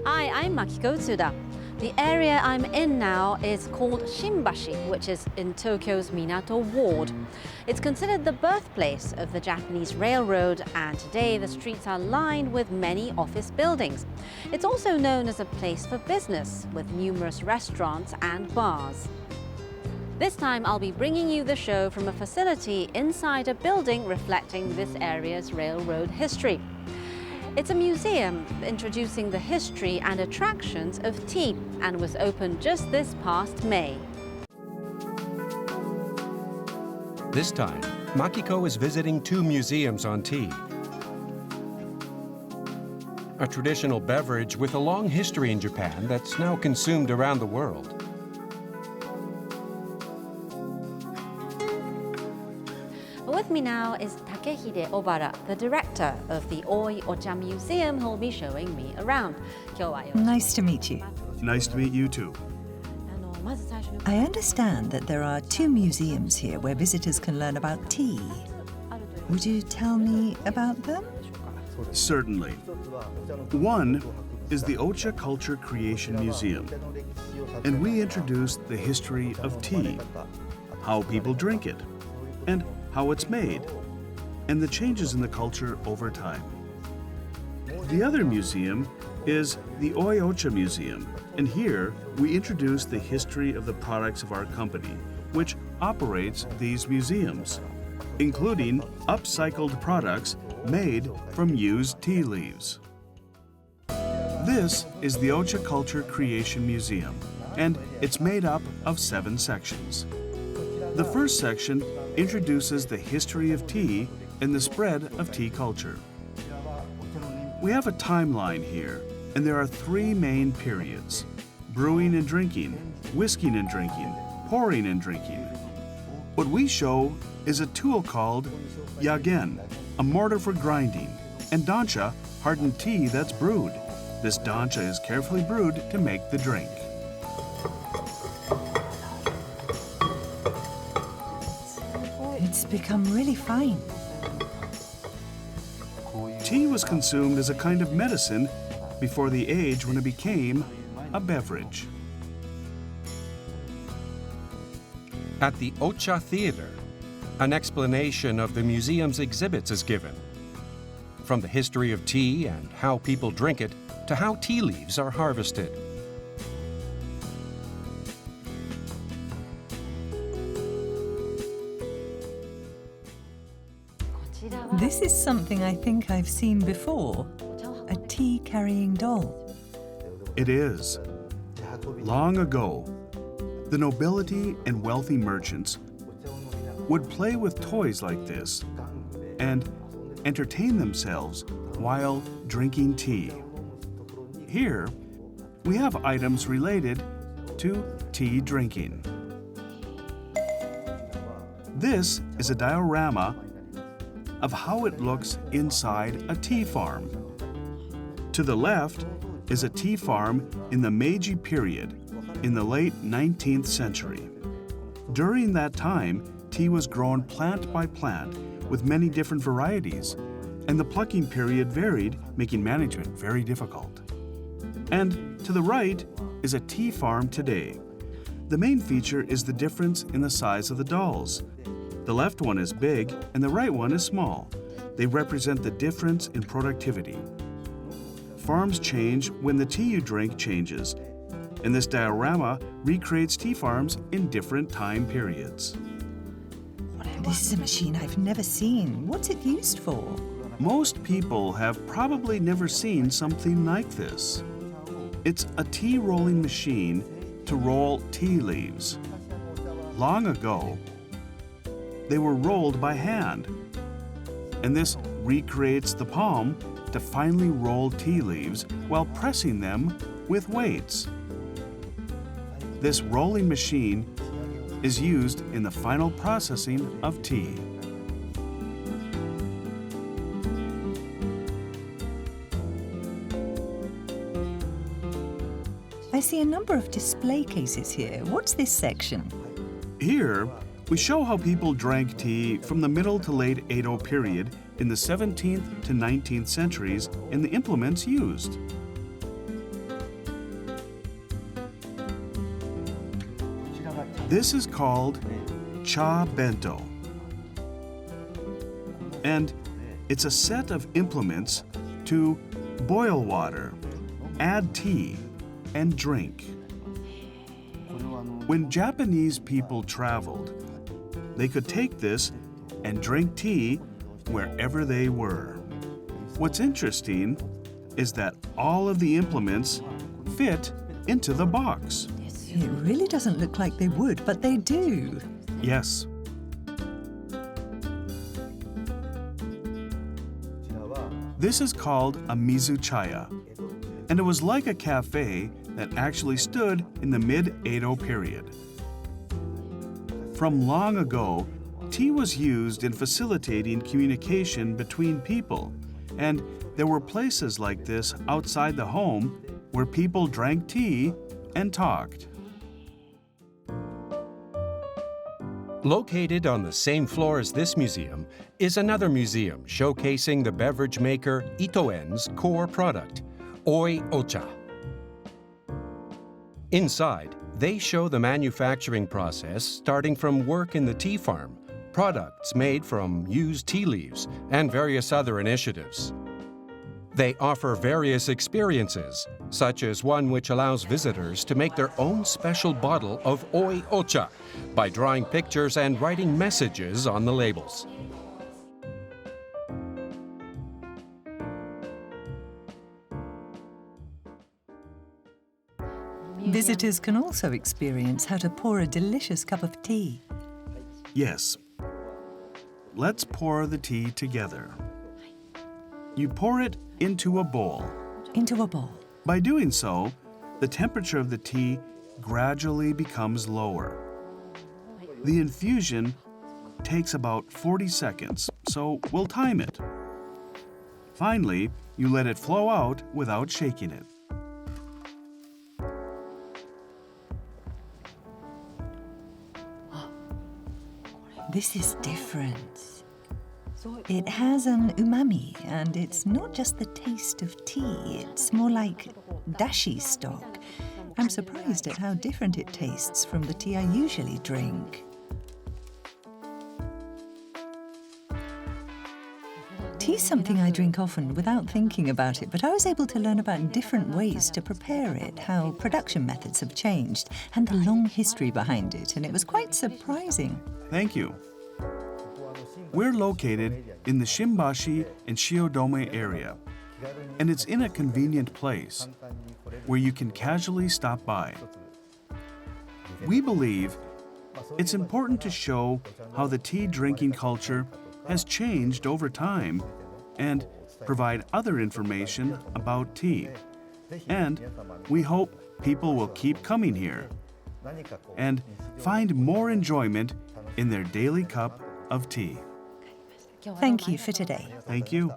Hi, I'm Makiko Tsuda. The area I'm in now is called Shimbashi, which is in Tokyo's Minato ward. It's considered the birthplace of the Japanese railroad, and today the streets are lined with many office buildings. It's also known as a place for business, with numerous restaurants and bars. This time I'll be bringing you the show from a facility inside a building reflecting this area's railroad history. It's a museum introducing the history and attractions of tea and was opened just this past May. This time, Makiko is visiting two museums on tea. A traditional beverage with a long history in Japan that's now consumed around the world. With me now is Takehide Obara, the director of the Ocha Museum, who will be showing me around. Nice to meet you. Nice to meet you too. I understand that there are two museums here where visitors can learn about tea. Would you tell me about them? Certainly. One is the Ocha Culture Creation Museum, and we introduce the history of tea, how people drink it, and how it's made, and the changes in the culture over time. The other museum is the Ocha Museum, and here we introduce the history of the products of our company, which operates these museums, including upcycled products made from used tea leaves. This is the Ocha Culture Creation Museum, and it's made up of 7 sections. The first section introduces the history of tea and the spread of tea culture. We have a timeline here, and there are 3 main periods: brewing and drinking, whisking and drinking, pouring and drinking. What we show is a tool called yagen, a mortar for grinding, and dancha, hardened tea that's brewed. This dancha is carefully brewed to make the drink. It's become really fine. Tea was consumed as a kind of medicine before the age when it became a beverage. At the Ocha Theater, an explanation of the museum's exhibits is given. From the history of tea and how people drink it to how tea leaves are harvested. This is something I think I've seen before. A tea-carrying doll. It is. Long ago, the nobility and wealthy merchants would play with toys like this and entertain themselves while drinking tea. Here, we have items related to tea drinking. This is a diorama of how it looks inside a tea farm. To the left is a tea farm in the Meiji period in the late 19th century. During that time, tea was grown plant by plant with many different varieties, and the plucking period varied, making management very difficult. And to the right is a tea farm today. The main feature is the difference in the size of the dolls. The left one is big and the right one is small. They represent the difference in productivity. Farms change when the tea you drink changes, and this diorama recreates tea farms in different time periods. This is a machine I've never seen. What's it used for? Most people have probably never seen something like this. It's a tea rolling machine to roll tea leaves. Long ago, they were rolled by hand, and this recreates the palm to finely roll tea leaves while pressing them with weights. This rolling machine is used in the final processing of tea. I see a number of display cases here. What's this section? Here, we show how people drank tea from the middle to late Edo period in the 17th to 19th centuries and the implements used. This is called cha bento. And it's a set of implements to boil water, add tea, and drink. When Japanese people traveled, they could take this and drink tea wherever they were. What's interesting is that all of the implements fit into the box. It really doesn't look like they would, but they do. Yes. This is called a mizuchaya, and it was like a cafe that actually stood in the mid-Edo period. From long ago, tea was used in facilitating communication between people, and there were places like this outside the home where people drank tea and talked. Located on the same floor as this museum is another museum showcasing the beverage maker Itoen's core product, Ocha. Inside, they show the manufacturing process starting from work in the tea farm, products made from used tea leaves, and various other initiatives. They offer various experiences, such as one which allows visitors to make their own special bottle of Ocha by drawing pictures and writing messages on the labels. Visitors can also experience how to pour a delicious cup of tea. Yes. Let's pour the tea together. You pour it into a bowl. Into a bowl. By doing so, the temperature of the tea gradually becomes lower. The infusion takes about 40 seconds, so we'll time it. Finally, you let it flow out without shaking it. This is different. It has an umami, and it's not just the taste of tea, it's more like dashi stock. I'm surprised at how different it tastes from the tea I usually drink. Tea's something I drink often without thinking about it, but I was able to learn about different ways to prepare it, how production methods have changed, and the long history behind it, and it was quite surprising. Thank you. We're located in the Shimbashi and Shiodome area, and it's in a convenient place where you can casually stop by. We believe it's important to show how the tea drinking culture has changed over time and provide other information about tea. And we hope people will keep coming here and find more enjoyment in their daily cup of tea. Thank you for today. Thank you.